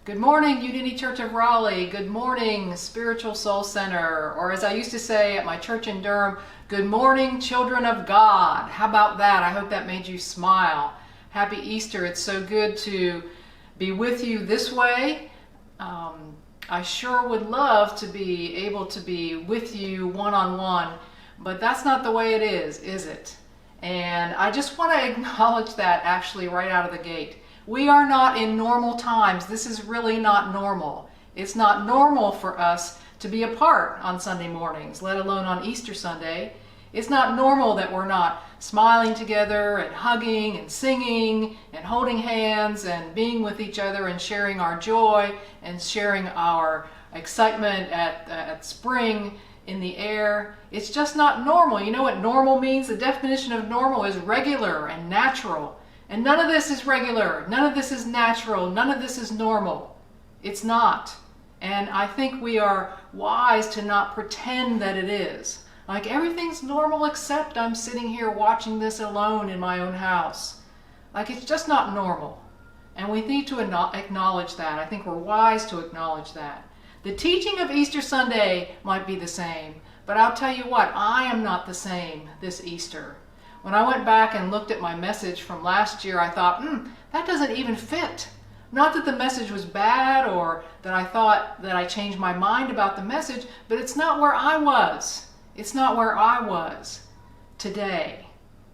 Good morning, Unity Church of Raleigh. Good morning, Spiritual Soul Center. Or as I used to say at my church in Durham, good morning, children of God. How about that? I hope that made you smile. Happy Easter. It's so good to be with you this way. I sure would love to be able to be with you one-on-one, but that's not the way it is it? And I just want to acknowledge that actually right out of the gate. We are not in normal times. This is really not normal. It's not normal for us to be apart on Sunday mornings, let alone on Easter Sunday. It's not normal that we're not smiling together and hugging and singing and holding hands and being with each other and sharing our joy and sharing our excitement at spring in the air. It's just not normal. You know what normal means? The definition of normal is regular and natural. And none of this is regular, none of this is natural, none of this is normal. It's not. And I think we are wise to not pretend that it is. Like everything's normal except I'm sitting here watching this alone in my own house. Like it's just not normal. And we need to acknowledge that. I think we're wise to acknowledge that. The teaching of Easter Sunday might be the same, but I'll tell you what, I am not the same this Easter. When I went back and looked at my message from last year, I thought, that doesn't even fit. Not that the message was bad or that I thought that I changed my mind about the message, but it's not where I was. It's not where I was today.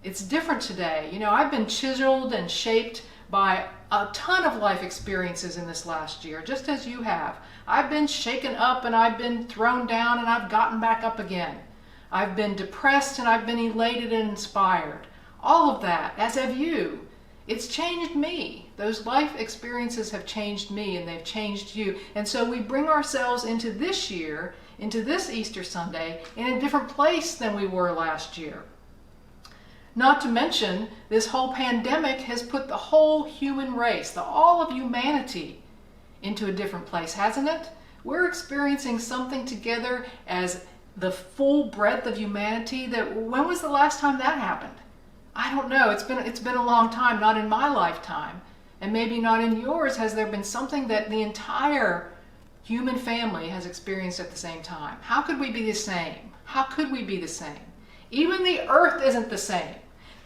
It's different today. You know, I've been chiseled and shaped by a ton of life experiences in this last year, just as you have. I've been shaken up and I've been thrown down and I've gotten back up again. I've been depressed and I've been elated and inspired. All of that, as have you. It's changed me. Those life experiences have changed me and they've changed you. And so we bring ourselves into this year, into this Easter Sunday, in a different place than we were last year. Not to mention, this whole pandemic has put the whole human race, all of humanity, into a different place, hasn't it? We're experiencing something together as the full breadth of humanity. That when was the last time that happened? I don't know. It's been a long time, not in my lifetime, and maybe not in yours. Has there been something that the entire human family has experienced at the same time? How could we be the same? How could we be the same? Even the earth isn't the same.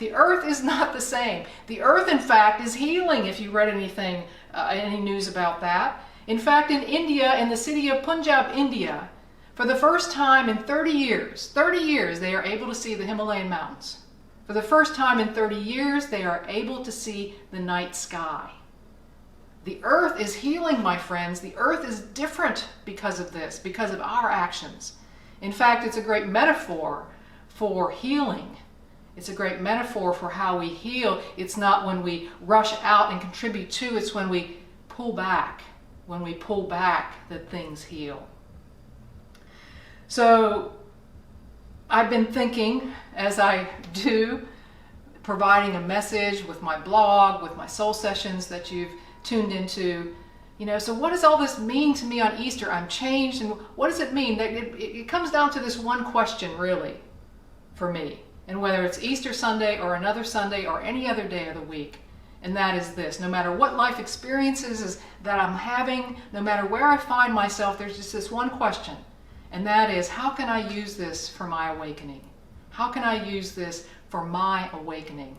The earth is not the same. The earth, in fact, is healing, if you read anything, any news about that. In fact, in India, in the city of Punjab, India, for the first time in 30 years, they are able to see the Himalayan mountains. For the first time in 30 years, they are able to see the night sky. The earth is healing, my friends. The earth is different because of this, because of our actions. In fact, it's a great metaphor for healing. It's a great metaphor for how we heal. It's not when we rush out and contribute to, it's when we pull back. When we pull back that things heal. So I've been thinking, as I do, providing a message with my blog, with my soul sessions that you've tuned into. You know, so what does all this mean to me on Easter? I'm changed, and what does it mean? It comes down to this one question, really, for me. And whether it's Easter Sunday or another Sunday or any other day of the week, and that is this: no matter what life experiences that I'm having, no matter where I find myself, there's just this one question. And that is, how can I use this for my awakening? How can I use this for my awakening?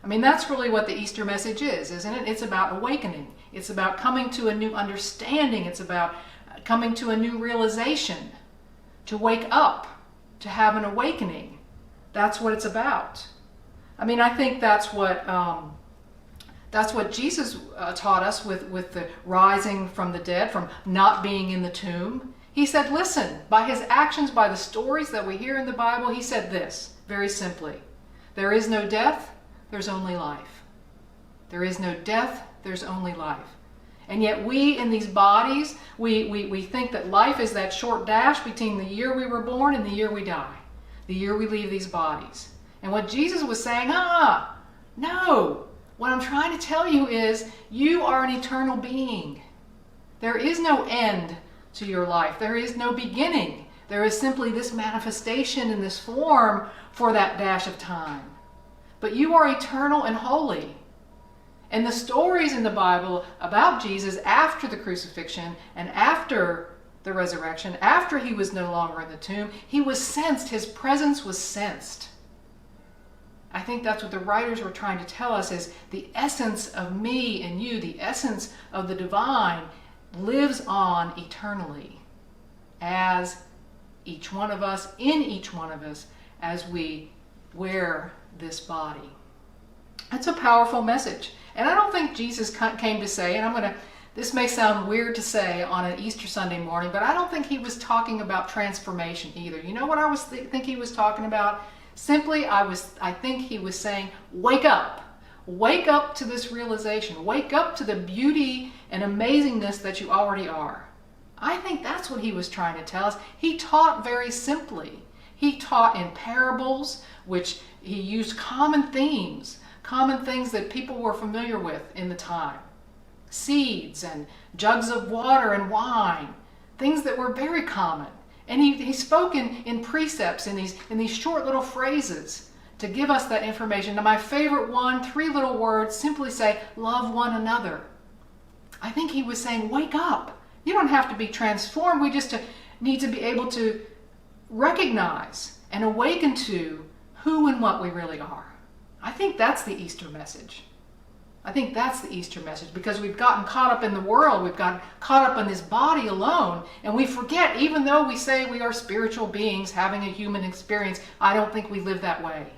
I mean, that's really what the Easter message is, isn't it? It's about awakening. It's about coming to a new understanding. It's about coming to a new realization, to wake up, to have an awakening. That's what it's about. I mean, I think that's what Jesus taught us with the rising from the dead, from not being in the tomb. He said, listen, by his actions, by the stories that we hear in the Bible, he said this, very simply: there is no death, there's only life. There is no death, there's only life. And yet we, in these bodies, we think that life is that short dash between the year we were born and the year we die, the year we leave these bodies. And what Jesus was saying, no. What I'm trying to tell you is, you are an eternal being. There is no end to your life. There is no beginning. There is simply this manifestation in this form for that dash of time. But you are eternal and holy. And the stories in the Bible about Jesus after the crucifixion and after the resurrection, after he was no longer in the tomb, he was sensed, his presence was sensed. I think that's what the writers were trying to tell us, is the essence of me and you, the essence of the divine, lives on eternally as each one of us, in each one of us, as we wear this body. That's a powerful message. And I don't think Jesus came to say, and this may sound weird to say on an Easter Sunday morning, but I don't think he was talking about transformation either. You know what I think he was talking about? Simply, I think he was saying, wake up. Wake up to this realization. Wake up to the beauty and amazingness that you already are. I think that's what he was trying to tell us. He taught very simply. He taught in parables, which he used common themes, common things that people were familiar with in the time. Seeds and jugs of water and wine, things that were very common. And he spoke in precepts, in these short little phrases to give us that information. Now my favorite one, 3 little words, simply say, love one another. I think he was saying, wake up. You don't have to be transformed. We just need to be able to recognize and awaken to who and what we really are. I think that's the Easter message. I think that's the Easter message, because we've gotten caught up in the world, we've gotten caught up in this body alone, and we forget, even though we say we are spiritual beings having a human experience, I don't think we live that way.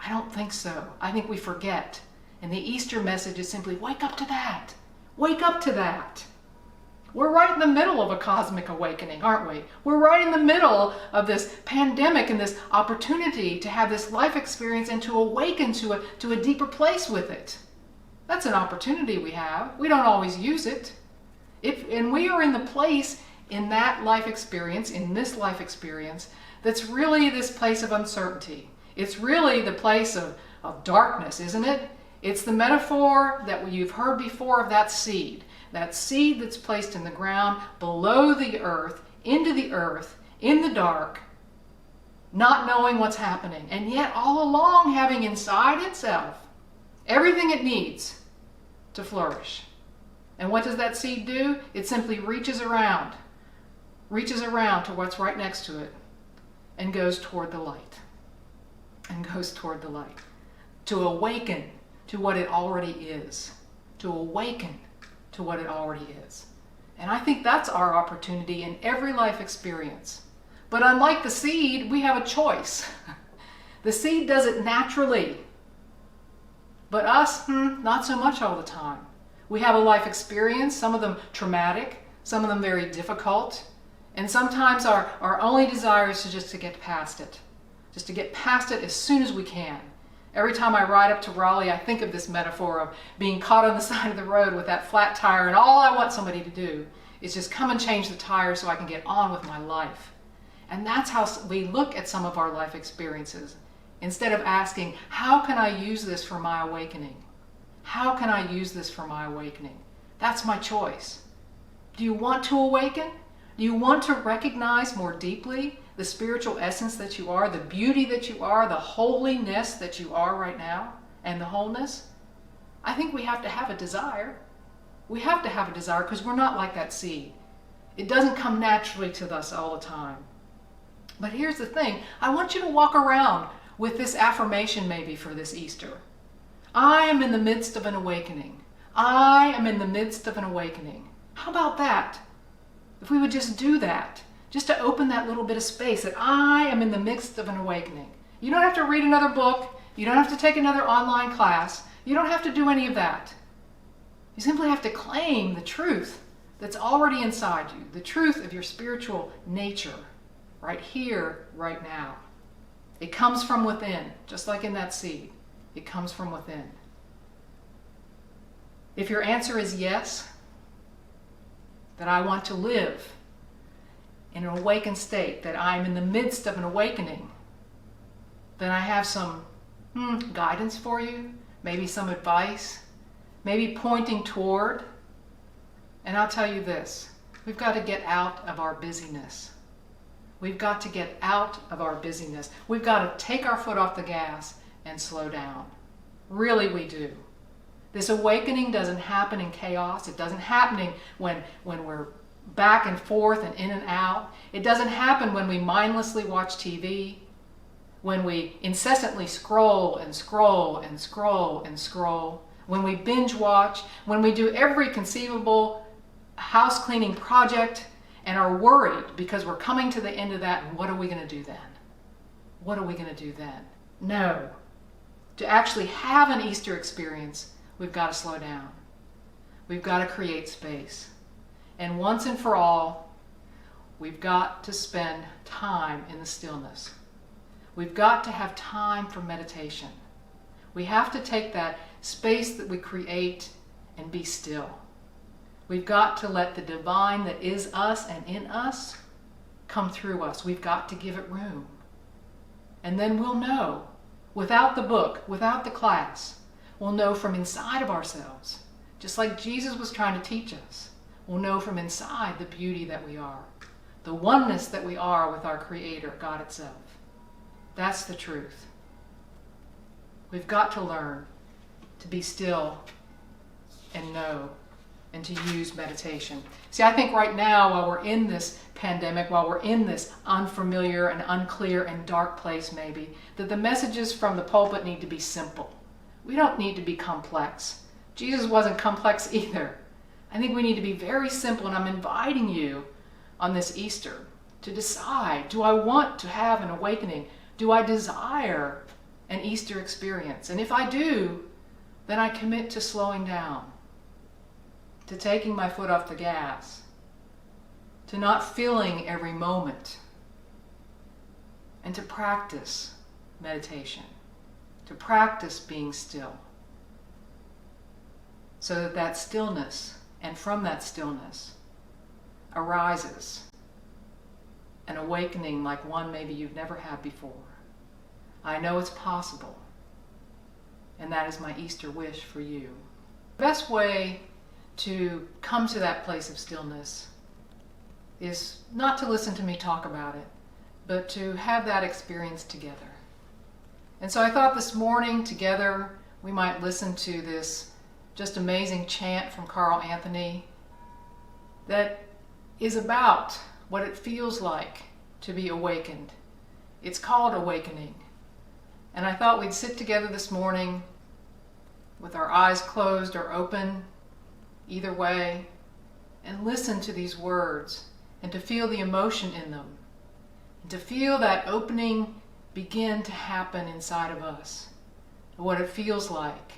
I don't think so. I think we forget. And the Easter message is simply, wake up to that. Wake up to that. We're right in the middle of a cosmic awakening, aren't we? We're right in the middle of this pandemic and this opportunity to have this life experience and to awaken to a deeper place with it. That's an opportunity we have. We don't always use it. And we are in the place in that life experience, in this life experience, that's really this place of uncertainty. It's really the place of darkness, isn't it? It's the metaphor that you've heard before of that seed that's placed in the ground, below the earth, into the earth, in the dark, not knowing what's happening, and yet all along having inside itself everything it needs to flourish. And what does that seed do? It simply reaches around to what's right next to it and goes toward the light. To awaken to what it already is. To awaken to what it already is. And I think that's our opportunity in every life experience. But unlike the seed, we have a choice. The seed does it naturally. But us, not so much all the time. We have a life experience, some of them traumatic, some of them very difficult. And sometimes our only desire is just to get past it. Just to get past it as soon as we can. Every time I ride up to Raleigh, I think of this metaphor of being caught on the side of the road with that flat tire, and all I want somebody to do is just come and change the tire so I can get on with my life. And that's how we look at some of our life experiences. Instead of asking, how can I use this for my awakening? How can I use this for my awakening? That's my choice. Do you want to awaken? Do you want to recognize more deeply the spiritual essence that you are, the beauty that you are, the holiness that you are right now, and the wholeness? I think we have to have a desire. We have to have a desire because we're not like that seed. It doesn't come naturally to us all the time. But here's the thing. I want you to walk around with this affirmation maybe for this Easter. I am in the midst of an awakening. I am in the midst of an awakening. How about that? If we would just do that, just to open that little bit of space, that I am in the midst of an awakening. You don't have to read another book. You don't have to take another online class. You don't have to do any of that. You simply have to claim the truth that's already inside you, the truth of your spiritual nature, right here, right now. It comes from within, just like in that seed. It comes from within. If your answer is yes, that I want to live in an awakened state, that I'm in the midst of an awakening, then I have some guidance for you, maybe some advice, maybe pointing toward. And I'll tell you this, we've got to get out of our busyness. We've got to get out of our busyness. We've got to take our foot off the gas and slow down. Really, we do. This awakening doesn't happen in chaos. It doesn't happen when we're back and forth and in and out. It doesn't happen when we mindlessly watch TV, when we incessantly scroll and scroll and scroll and scroll, when we binge watch, when we do every conceivable house cleaning project and are worried because we're coming to the end of that, and what are we going to do then? What are we going to do then? No. To actually have an Easter experience, we've got to slow down. We've got to create space. And once and for all, we've got to spend time in the stillness. We've got to have time for meditation. We have to take that space that we create and be still. We've got to let the divine that is us and in us come through us. We've got to give it room. And then we'll know, without the book, without the class, we'll know from inside of ourselves, just like Jesus was trying to teach us. We'll know from inside the beauty that we are, the oneness that we are with our Creator, God itself. That's the truth. We've got to learn to be still and know and to use meditation. See, I think right now, while we're in this pandemic, while we're in this unfamiliar and unclear and dark place maybe, that the messages from the pulpit need to be simple. We don't need to be complex. Jesus wasn't complex either. I think we need to be very simple, and I'm inviting you on this Easter to decide, do I want to have an awakening? Do I desire an Easter experience? And if I do, then I commit to slowing down, to taking my foot off the gas, to not filling every moment, and to practice meditation, to practice being still, so that that stillness, and from that stillness, arises an awakening like one maybe you've never had before. I know it's possible, and that is my Easter wish for you. The best way to come to that place of stillness is not to listen to me talk about it, but to have that experience together. And so I thought this morning together we might listen to this just amazing chant from Carl Anthony that is about what it feels like to be awakened. It's called Awakening. And I thought we'd sit together this morning with our eyes closed or open, either way, and listen to these words and to feel the emotion in them, and to feel that opening begin to happen inside of us, and what it feels like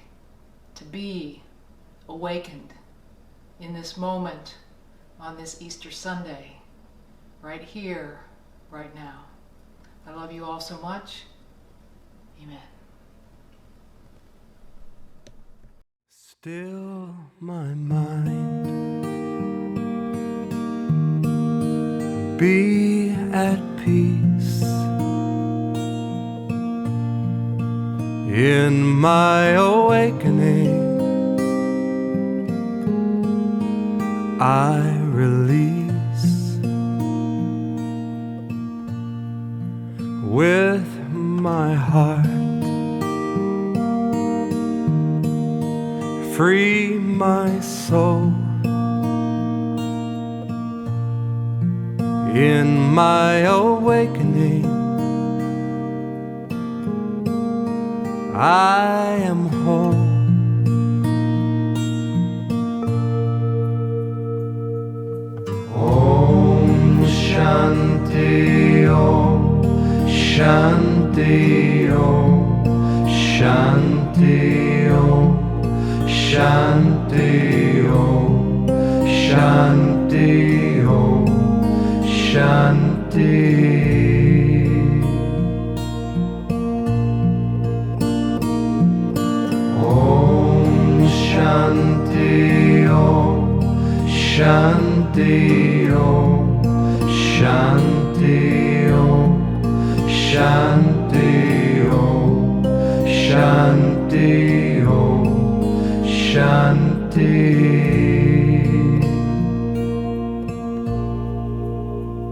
to be awakened in this moment on this Easter Sunday, right here, right now. I love you all so much. Amen. Still my mind, be at peace in my awakening. I release with my heart, free my soul in my awakening. I am whole. Om Shanti Om Shanti Om Shanti Om Shanti Om Shanti Om Shanti. Om Shanti Om Shanti Om Shanti Om Shanti Om Shanti Om Shanti.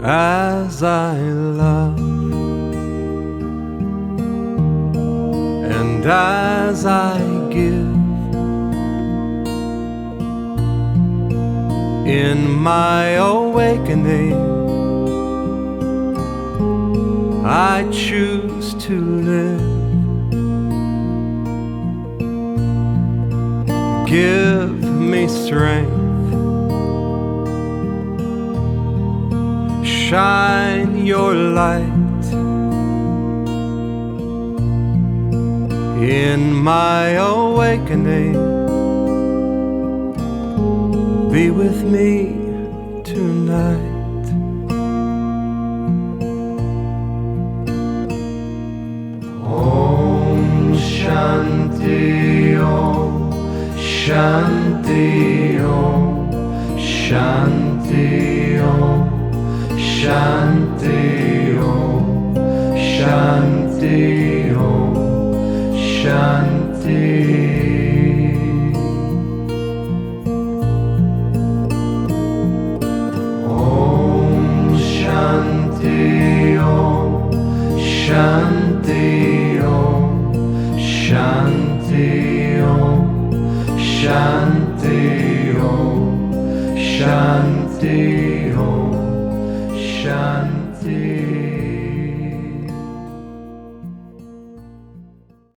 As I love and as I give, In my awakening, I choose to live. Give me strength, shine your light in my awakening. Be with me tonight. Om Shanti Om Shanti Om Shanti Om Shanti Om Shanti Om Shanti. Shanti Om Shanti Om Shanti Om Shanti